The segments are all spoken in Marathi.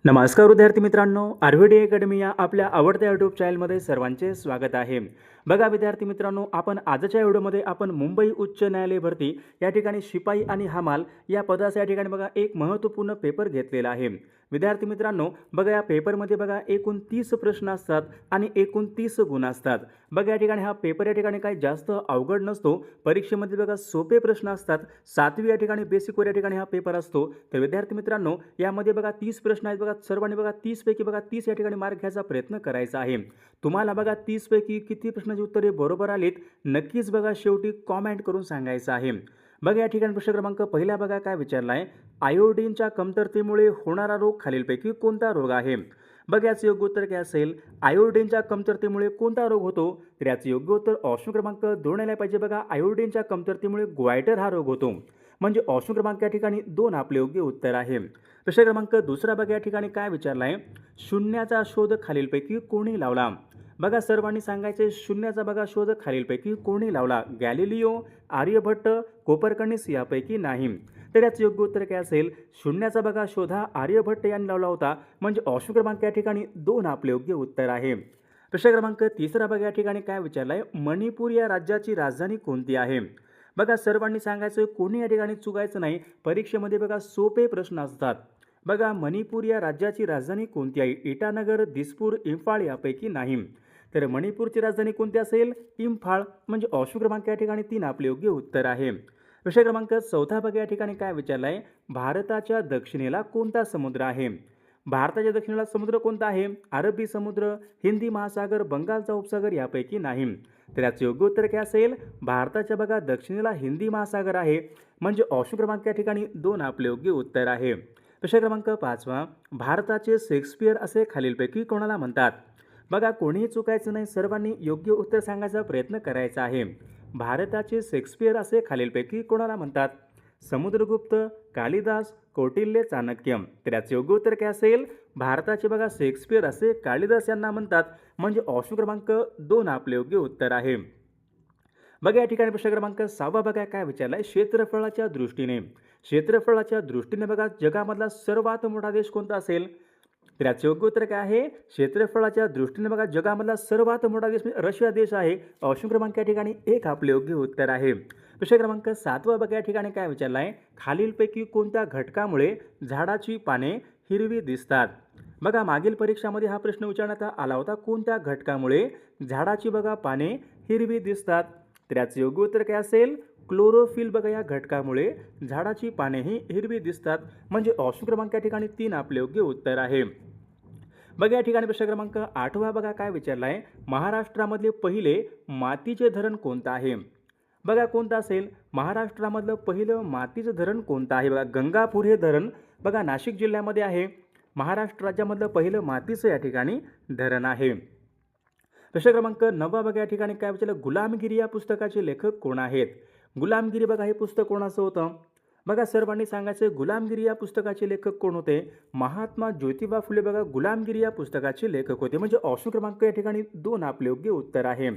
नमस्कार विद्यार्थी मित्रांनो, आरव्हीडी अकॅडमी या आपल्या आवडत्या यूट्यूब चॅनलमध्ये सर्वांचे स्वागत आहे। बघा विद्यार्थी मित्रांनो, आपण आजच्या व्हिडिओमध्ये आपण मुंबई उच्च न्यायालय भरती या ठिकाणी शिपाई आणि हमाल या पदाचा या ठिकाणी बघा एक महत्त्वपूर्ण पेपर घेतलेला आहे। विद्यार्थी मित्रांनो, बघा या पेपरमध्ये बघा एकूण 30 प्रश्न असतात आणि एकूण 30 गुण असतात। बघा या ठिकाणी हा पेपर या ठिकाणी काही जास्त अवघड नसतो, परीक्षेमध्ये बघा सोपे प्रश्न असतात। 7वी या ठिकाणी बेसिकवर या ठिकाणी हा पेपर असतो। तर विद्यार्थी मित्रांनो, यामध्ये बघा 30 प्रश्न आहेत। बघा सर्वांनी बघा 30 पैकी बघा 30 या ठिकाणी मार्क घ्यायचा प्रयत्न करायचा आहे। तुम्हाला बघा 30 पैकी किती प्रश्नाची उत्तरे बरोबर आलीत नक्कीच बघा शेवटी कमेंट करून सांगायचं आहे। बघा या ठिकाणी प्रश्न क्रमांक पहिला बघा काय विचारलाय, आयोडीनच्या कमतरतेमुळे होणारा रोग खालीलपैकी कोणता रोग आहे? बघा याचं योग्य उत्तर काय असेल, आयोडीनच्या कमतरतेमुळे कोणता रोग होतो? तर याचं योग्य उत्तर ऑप्शन क्रमांक 2 यायला पाहिजे। बघा आयोडीनच्या कमतरतेमुळे ग्वायटर हा रोग होतो, म्हणजे ऑप्शन क्रमांक या ठिकाणी 2 आपले योग्य उत्तर आहे। प्रश्न क्रमांक दुसरा बघा या ठिकाणी काय विचारलाय, शून्याचा शोध खालीलपैकी कोणी लावला? बघा सर्वांनी सांगायचे शून्याचा बघा शोध खालीलपैकी कोणी लावला? गॅलिलिओ, आर्यभट्ट, कोपरकनिस यापैकी नाही। तर याचं योग्य उत्तर काय असेल, शून्याचा बघा शोध हा आर्यभट्ट यांनी लावला होता, म्हणजे ऑप्शन क्रमांक या ठिकाणी 2 आपले योग्य उत्तर आहे। प्रश्न क्रमांक तिसरा बघा या ठिकाणी काय विचारलाय, मणिपूर या राज्याची राजधानी कोणती आहे? बघा सर्वांनी सांगायचं, कोणी या ठिकाणी चुकायचं नाही, परीक्षेमध्ये बघा सोपे प्रश्न असतात। बघा मणिपूर या राज्याची राजधानी कोणती आहे? इटानगर, दिसपूर, इम्फाळ यापैकी नाही। तर मणिपूरची राजधानी कोणती असेल? इम्फाळ, म्हणजे ऑप्शन क्रमांक या ठिकाणी 3 आपले योग्य उत्तर आहे। प्रश्न क्रमांक चौथा बघा या ठिकाणी काय विचारलाय, भारताच्या दक्षिणेला कोणता समुद्र आहे? भारताच्या दक्षिणेला समुद्र कोणता आहे? अरबी समुद्र, हिंदी महासागर, बंगालचा उपसागर यापैकी नाही। तर याचं योग्य उत्तर काय असेल, भारताच्या बघा दक्षिणेला हिंदी महासागर आहे, म्हणजे ऑप्शन क्रमांक या ठिकाणी 2 आपले योग्य उत्तर आहे। प्रश्न क्रमांक 5वा, भारताचे शेक्सपियर असे खालीलपैकी कोणाला म्हणतात? बघा कोणीही चुकायचं नाही, सर्वांनी योग्य उत्तर सांगायचा प्रयत्न करायचा आहे। भारताचे शेक्सपियर असे खालीलपैकी कोणाला म्हणतात? समुद्रगुप्त, कालिदास, कौटिल्य, चाणक्य। तर याचे योग्य उत्तर काय असेल, भारताचे बघा शेक्सपियर असे कालिदास यांना म्हणतात, म्हणजे ऑप्शन क्रमांक 2 आपले योग्य उत्तर आहे। बघा या ठिकाणी प्रश्न क्रमांक 6वा बघा काय विचारलाय, क्षेत्रफळाच्या दृष्टीने बघा जगामधला सर्वात मोठा देश कोणता असेल? तर याचे योग्य उत्तर काय आहे, क्षेत्रफळाच्या दृष्टीने बघा जगामधला सर्वात मोठा देश रशिया देश आहे, ऑप्शन क्रमांक या ठिकाणी 1 आपले योग्य उत्तर आहे। प्रश्न क्रमांक 7वा बघा या ठिकाणी काय विचारलाय, खालीलपैकी कोणत्या घटकामुळे झाडाची पाने हिरवी दिसतात? बघा मागील परीक्षामध्ये हा प्रश्न विचारण्यात आला होता, कोणत्या घटकामुळे झाडाची बघा पाने हिरवी दिसतात? तर याचे योग्य उत्तर काय असेल, क्लोरोफिल बघा या घटकामुळे झाडाची पाने ही हिरवी दिसतात, म्हणजे ऑप्शन क्रमांक या ठिकाणी 3 आपले योग्य उत्तर आहे। बघा या ठिकाणी प्रश्न क्रमांक 8वा बघा काय विचारलाय, महाराष्ट्रामधले पहिले मातीचे धरण कोणतं आहे? बघा कोणतं असेल, महाराष्ट्रामधलं पहिलं मातीचं धरण कोणतं आहे? बघा गंगापूर हे धरण बघा नाशिक जिल्ह्यामध्ये आहे। महाराष्ट्र राज्यामधलं पहिलं मातीचं या ठिकाणी धरण आहे। प्रश्न क्रमांक 9वा बघा या ठिकाणी काय विचारलं, गुलामगिरी या पुस्तकाचे लेखक कोण आहेत? गुलामगिरी बघा हे पुस्तक कोणाचं होतं? बघा सर्वांनी सांगायचं, गुलामगिरी या पुस्तकाचे लेखक कोण होते? महात्मा ज्योतिबा फुले बघा गुलामगिरी या पुस्तकाचे लेखक होते, म्हणजे ऑप्शन क्रमांक या ठिकाणी 2 आपले योग्य उत्तर आहे।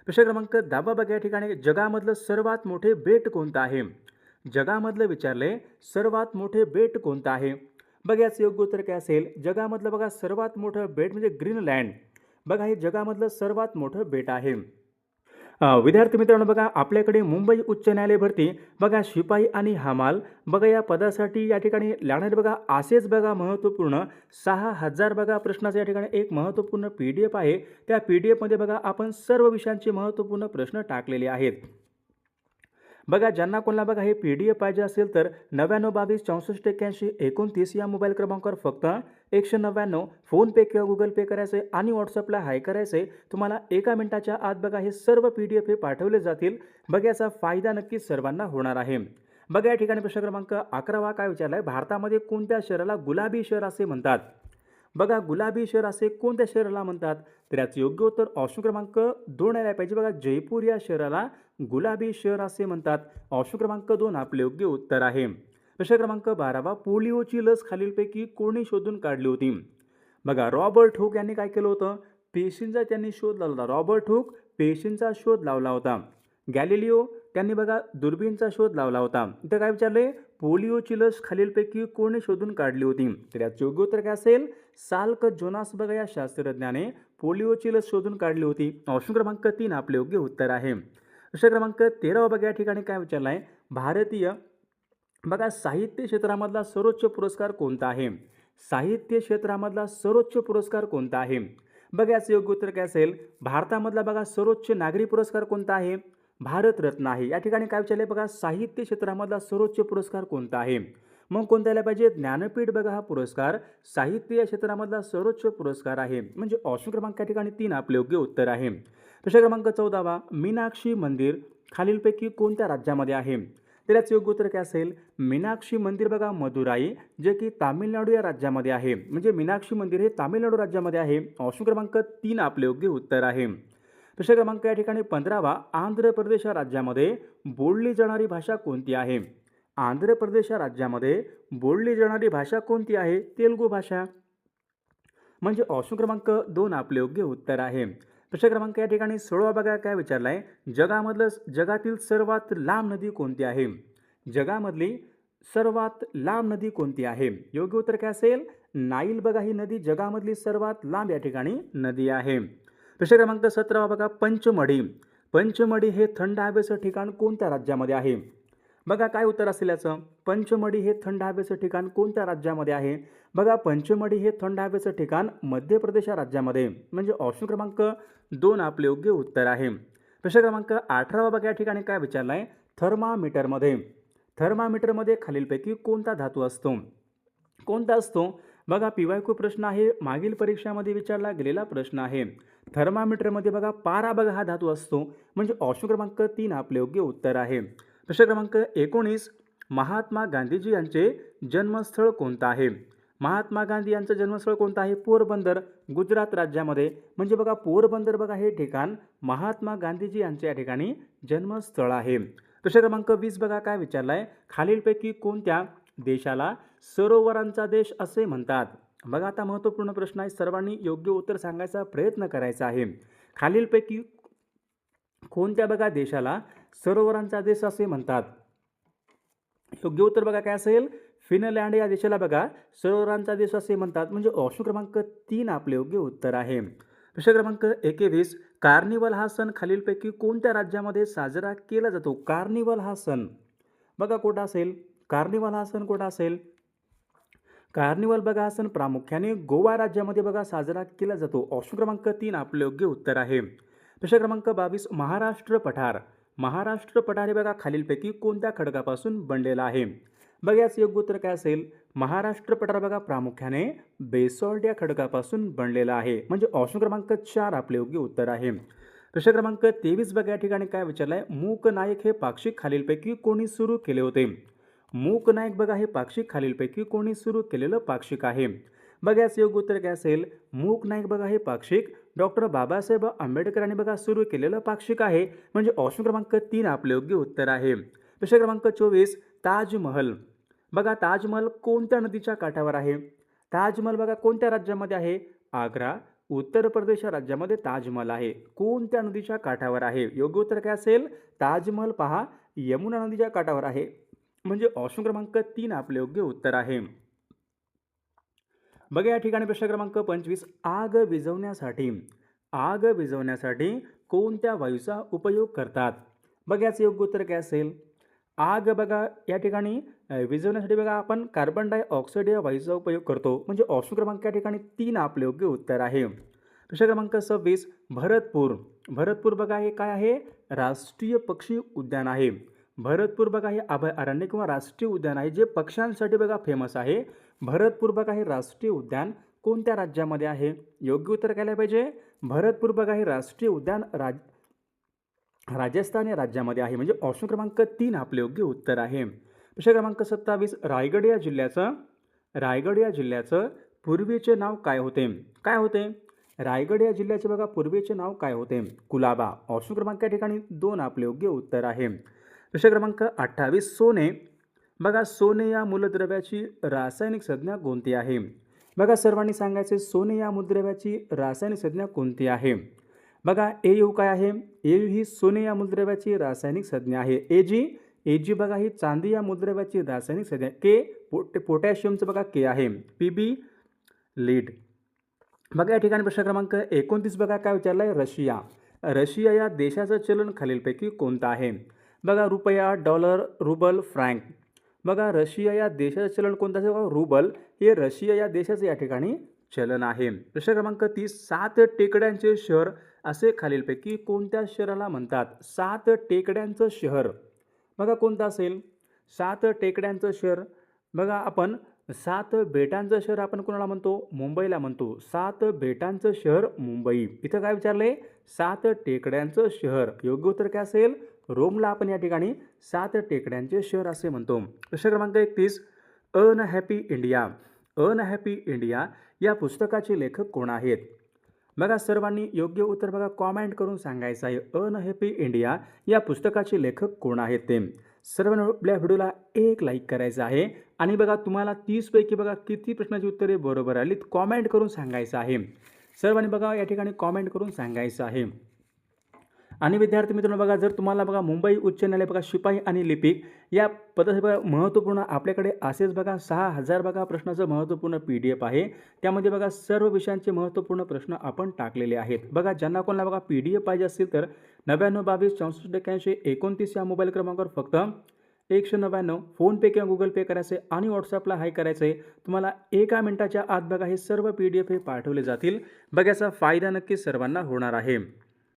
प्रश्न क्रमांक 10वा बघा या ठिकाणी, जगामधलं सर्वात मोठे बेट कोणतं आहे? जगामधलं विचारले सर्वात मोठे बेट कोणतं आहे? बघा याचं योग्य उत्तर काय असेल, जगामधलं बघा सर्वात मोठं बेट म्हणजे ग्रीनलँड, बघा हे जगामधलं सर्वात मोठं बेट आहे। विद्यार्थी मित्रांनो, बघा आपल्याकडे मुंबई उच्च न्यायालय भरती बघा शिपाई आणि हमाल बघा या पदासाठी या ठिकाणी लागणारे बघा असेच बघा महत्त्वपूर्ण 6000 बघा प्रश्नाचं या ठिकाणी एक महत्त्वपूर्ण PDF आहे। त्या PDF मध्ये बघा आपण सर्व विषयांचे महत्त्वपूर्ण प्रश्न टाकलेले आहेत। बघा ज्यांना कोणाला बघा हे PDF पाहिजे असेल तर 9922 64 81 29 या मोबाईल क्रमांकावर फक्त 199 फोनपे किंवा गुगल पे करायचे आणि व्हॉट्सअपला हाय करायचे। तुम्हाला 1 मिनिटाच्या आत बघा हे सर्व PDF हे पाठवले जातील। बघा याचा फायदा नक्कीच सर्वांना होणार आहे। बघा या ठिकाणी प्रश्न क्रमांक 11वा काय विचारलाय, भारतामध्ये कोणत्या शहराला गुलाबी शहर असे म्हणतात? बघा गुलाबी शहर असे कोणत्या शहराला म्हणतात? तर याचं योग्य उत्तर ऑप्शन क्रमांक 2 यायला पाहिजे। बघा जयपूर या शहराला गुलाबी शहर असे म्हणतात, ऑप्शन क्रमांक 2 आपले योग्य उत्तर आहे। प्रश्न क्रमांक 12वा, पोलिओची लस खालीलपैकी कोणी शोधून काढली होती? बघा रॉबर्ट हुक यांनी काय केलं होतं, पेशींचा त्यांनी शोध लावला होता। रॉबर्ट हुक पेशींचा शोध लावला होता। गॅलिलिओ त्यांनी बघा दुर्बीणचा शोध लावला होता। इथं काय विचारले, पोलिओची लस खालीलपैकी कोणी शोधून काढली होती? तर याचे योग्य उत्तर काय असेल? साल्क जोनास बघा या शास्त्रज्ञाने पोलिओची लस शोधून काढली होती. ऑप्शन क्रमांक 3 आपले योग्य उत्तर आहे. प्रश्न क्रमांक 13 बघा या ठिकाणी काय विचारलं आहे? भारतीय बघा साहित्य क्षेत्रामधला सर्वोच्च पुरस्कार कोणता आहे? साहित्य क्षेत्रामधला सर्वोच्च पुरस्कार कोणता आहे? बघा याचं योग्य उत्तर काय असेल? भारतामधला बघा सर्वोच्च नागरी पुरस्कार कोणता आहे? भारतरत्न आहे. या ठिकाणी काय विचारले बघा? साहित्य क्षेत्रामधला सर्वोच्च पुरस्कार कोणता आहे? मग कोणता यायला पाहिजे? ज्ञानपीठ बघा हा पुरस्कार साहित्य या क्षेत्रामधला सर्वोच्च पुरस्कार आहे. म्हणजे ऑप्शन क्रमांक या ठिकाणी 3 आपले योग्य उत्तर आहे. प्रश्न क्रमांक 14 मीनाक्षी मंदिर खालीलपैकी कोणत्या राज्यामध्ये आहे? तर याचं योग्य उत्तर काय असेल? मीनाक्षी मंदिर बघा मदुराई जे की तामिळनाडू या राज्यामध्ये आहे. म्हणजे मीनाक्षी मंदिर हे तामिळनाडू राज्यामध्ये आहे. ऑप्शन क्रमांक 3 आपले योग्य उत्तर आहे. प्रश्न क्रमांक या ठिकाणी 15 आंध्र प्रदेश या राज्यामध्ये बोलली जाणारी भाषा कोणती आहे? आंध्र प्रदेश या राज्यामध्ये बोलली जाणारी भाषा कोणती आहे? तेलुगू भाषा. म्हणजे ऑप्शन क्रमांक 2 आपले योग्य उत्तर आहे. प्रश्न क्रमांक या ठिकाणी 16 बघा काय विचारला आहे? जगातील सर्वात लांब नदी कोणती आहे? जगामधली सर्वात लांब नदी कोणती आहे? योग्य उत्तर काय असेल? नाईल बघा ही नदी जगामधली सर्वात लांब या ठिकाणी नदी आहे. प्रश्न क्रमांक 17 बघा पंचमढी. पंचमढी हे थंड हवेचं ठिकाण कोणत्या राज्यामध्ये आहे? बघा काय उत्तर असेल याचं? पंचमढी हे थंड हवेचं ठिकाण कोणत्या राज्यामध्ये आहे? बघा पंचमढी हे थंड हवेचं ठिकाण मध्य प्रदेश या राज्यामध्ये. म्हणजे ऑप्शन क्रमांक 2 आपले योग्य उत्तर आहे. प्रश्न क्रमांक 18 बघा या ठिकाणी काय विचारलं आहे? थर्मामीटरमध्ये खालीलपैकी कोणता धातू असतो? कोणता असतो? बघा PYQ प्रश्न आहे. मागील परीक्षामध्ये विचारला गेलेला प्रश्न आहे. थर्मामीटरमध्ये बघा पारा बघा हा धातू असतो. म्हणजे ऑप्शन क्रमांक 3 आपले योग्य उत्तर आहे. प्रश्न क्रमांक 19 महात्मा गांधीजी यांचे जन्मस्थळ कोणतं आहे? महात्मा गांधी यांचं जन्मस्थळ कोणतं आहे? पोरबंदर गुजरात राज्यामध्ये. म्हणजे बघा पोरबंदर बघा हे ठिकाण महात्मा गांधीजी यांच्या या ठिकाणी जन्मस्थळ आहे. प्रश्न क्रमांक 20 बघा काय विचारला आहे? खालीलपैकी कोणत्या देशाला सरोवरांचा देश असे म्हणतात? बघा आता महत्त्वपूर्ण प्रश्न आहे. सर्वांनी योग्य उत्तर सांगायचा प्रयत्न करायचा आहे. खालीलपैकी कोणत्या बघा देशाला सरोवरांचा देश असे म्हणतात? योग्य उत्तर बघा काय असेल? फिनलँड या देशाला बघा सरोवरांचा देश असे म्हणतात. म्हणजे ऑप्शन क्रमांक 3 आपले योग्य उत्तर आहे. प्रश्न क्रमांक 21 कार्निवल हा सण खालीलपैकी कोणत्या राज्यामध्ये साजरा केला जातो? कार्निवल हा सण बघा कुठं असेल? कार्निवल हा सण कुठं असेल? कार्निवल बघा हा सण प्रामुख्याने गोवा राज्यामध्ये बघा साजरा केला जातो. ऑप्शन क्रमांक 3 आपले योग्य उत्तर आहे. प्रश्न क्रमांक 22 महाराष्ट्र पठार. महाराष्ट्र पठार हे बघा खालीलपैकी कोणत्या खडकापासून बनलेला आहे? बघा याचं योग्य उत्तर काय असेल? महाराष्ट्र पठार बघा प्रामुख्याने बेसॉल्ट या खडकापासून बनलेला आहे. म्हणजे ऑप्शन क्रमांक 4 आपले योग्य उत्तर आहे. प्रश्न क्रमांक 23 बघा या ठिकाणी काय विचारलंय? मूक नायक हे पाक्षिक खालीलपैकी कोणी सुरू केले होते? मूक नायक बघा हे पाक्षिक खालीलपैकी कोणी सुरू केलेलं पाक्षिक आहे? बघा याचं योग्य उत्तर काय असेल? मूक नायक बघा हे पाक्षिक डॉक्टर बाबासाहेब आंबेडकरांनी बघा सुरू केलेलं पाक्षिक आहे. म्हणजे ऑप्शन क्रमांक 3 आपले योग्य उत्तर आहे. प्रश्न क्रमांक 24 ताजमहल. बघा ताजमहल कोणत्या नदीच्या काठावर आहे? ताजमहल बघा कोणत्या राज्यामध्ये आहे? आग्रा उत्तर प्रदेश या राज्यामध्ये ताजमहल आहे. कोणत्या नदीच्या काठावर आहे? योग्य उत्तर काय असेल? ताजमहल पहा यमुना नदीच्या काठावर आहे. म्हणजे ऑप्शन क्रमांक 3 आपले योग्य उत्तर आहे. बघा या ठिकाणी प्रश्न क्रमांक 25 आग विझवण्यासाठी कोणत्या वायूचा उपयोग करतात? बघा याचं योग्य उत्तर काय असेल? आग बघा या ठिकाणी विझवण्यासाठी बघा आपण कार्बन डायऑक्साईड या वायूचा उपयोग करतो. म्हणजे ऑप्शन क्रमांक या ठिकाणी 3 आपले योग्य उत्तर आहे. प्रश्न क्रमांक 26 भरतपूर बघा हे काय आहे? राष्ट्रीय पक्षी उद्यान आहे. भरतपूर बघा हे अभयारण्य किंवा राष्ट्रीय उद्यान आहे जे पक्ष्यांसाठी बघा फेमस आहे. भरतपूर बघा हे राष्ट्रीय उद्यान कोणत्या राज्यामध्ये आहे? योग्य उत्तर काय पाहिजे? भरतपूर बघा हे राष्ट्रीय उद्यान राजस्थान या राज्यामध्ये आहे. म्हणजे ऑप्शन क्रमांक 3 आपले योग्य उत्तर आहे. प्रश्न क्रमांक 27 रायगड या जिल्ह्याचं पूर्वीचे नाव काय होते? रायगड या जिल्ह्याचे बघा पूर्वीचे नाव काय होते? कुलाबा. ऑप्शन क्रमांक या ठिकाणी 2 आपले योग्य उत्तर आहे. प्रश्न क्रमांक 28 सोने या मूलद्रव्याची रासायनिक संज्ञा कोणती आहे? बघा सर्वांनी सांगायचे सोने या मूलद्रव्याची रासायनिक संज्ञा कोणती आहे? बघा AU काय आहे? AU ही सोने या मूलद्रव्याची रासायनिक संज्ञा आहे. AG Ag बघा ही चांदी या मूलद्रव्याची रासायनिक संज्ञा. के पोटॅशियमचं बघा के आहे. Pb lead. बघा या ठिकाणी प्रश्न क्रमांक 29 बघा काय विचारलं आहे, रशिया. रशिया या देशाचं चलन खालीलपैकी कोणतं आहे? बघा रुपया, डॉलर, रुबल, फ्रँक. बघा रशिया या देशाचं चलन कोणतं आहे? बघा रुबल हे रशिया या देशाचं या ठिकाणी चलन आहे. प्रश्न क्रमांक 30, 7 टेकड्यांचे शहर असे खालीलपैकी कोणत्या शहराला म्हणतात? 7 टेकड्यांचं शहर बघा कोणतं असेल? 7 टेकड्यांचं शहर बघा आपण 7 बेटांचं शहर आपण कोणाला म्हणतो? मुंबईला म्हणतो. 7 बेटांचं शहर मुंबई. इथं काय विचारलंय? 7 टेकड्यांचं शहर. योग्य उत्तर काय असेल? रोमला आपण या ठिकाणी 7 टेकड्यांचे शहर असे म्हणतो. प्रश्न क्रमांक 31, अनहॅपी इंडिया. अनहॅपी इंडिया या पुस्तकाचे लेखक कोण आहेत? बघा सर्वांनी योग्य उत्तर बघा कॉमेंट करून सांगायचं आहे. अनहॅपी इंडिया या पुस्तकाचे लेखक कोण आहेत ते. सर्वांनी आपल्या व्हिडिओला एक लाईक करायचं आहे आणि बघा तुम्हाला 30 पैकी बघा किती प्रश्नाची उत्तरे बरोबर आलीत कॉमेंट करून सांगायचं आहे. सर्वांनी बघा या ठिकाणी कॉमेंट करून सांगायचं आहे. आणि विद्यार्थी मित्रांनो बघा जर तुम्हाला बघा मुंबई उच्च न्यायालय बघा शिपाई आणि लिपिक या पदासाठी बघा महत्त्वपूर्ण आपल्याकडे असेच बघा 6000 बघा प्रश्नाचं महत्त्वपूर्ण PDF आहे. त्यामध्ये बघा सर्व विषयांचे महत्त्वपूर्ण प्रश्न आपण टाकलेले आहेत. बघा ज्यांना कोणाला बघा PDF पाहिजे असतील तर 99 22 64 81 29 या मोबाईल क्रमांकावर फक्त 199 फोनपे किंवा गुगल पे करायचे आणि व्हॉट्सअपला हाय करायचं आहे. तुम्हाला 1 मिनिटाच्या आत बघा हे सर्व PDF हे पाठवले जातील. बघा याचा फायदा नक्की सर्वांना होणार आहे.